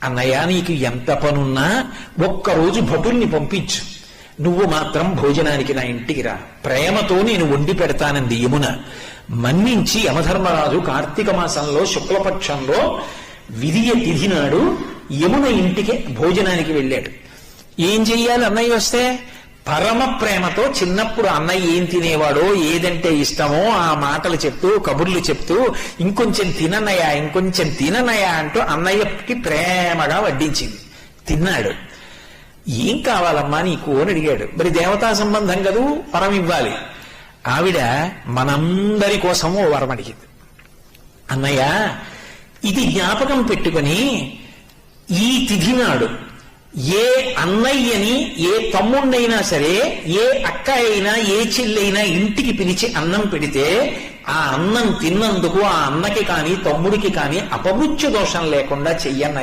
అన్నయ్య నీకు ఎంత పనున్నా ఒక్కరోజు భటుల్ని పంపించు, నువ్వు మాత్రం భోజనానికి నా ఇంటికి రా, ప్రేమతో నేను వండి పెడతానంది యమున. మన్నించి యమధర్మరాజు కార్తీక మాసంలో శుక్లపక్షంలో విధియ తిథి నాడు యమున ఇంటికి భోజనానికి వెళ్ళాడు. ఏం చెయ్యాలి అన్నయ్య వస్తే? పరమ ప్రేమతో చిన్నప్పుడు అన్నయ్య ఏం తినేవాడో, ఏదంటే ఇష్టమో ఆ మాటలు చెప్తూ కబుర్లు చెప్తూ ఇంకొంచెం తిననయ్యా ఇంకొంచెం తిననయ్యా అంటూ అన్నయ్యకి ప్రేమగా వడ్డించింది. తిన్నాడు. ఏం కావాలమ్మా నీకు అని అడిగాడు. మరి దేవతా సంబంధం కదూ, వరం ఇవ్వాలి. ఆవిడ మనందరి కోసము వరం అడిగింది. అన్నయ్య ఇది జ్ఞాపకం పెట్టుకుని ఈ తిథి నాడు ఏ అన్నయ్యని ఏ తమ్ముణ్ణైనా సరే, ఏ అక్క అయినా ఏ చెల్లైనా ఇంటికి పిలిచి అన్నం పెడితే ఆ అన్నం తిన్నందుకు ఆ అన్నకి కాని తమ్ముడికి కాని అపమృత్యు దోషం లేకుండా చెయ్యన్న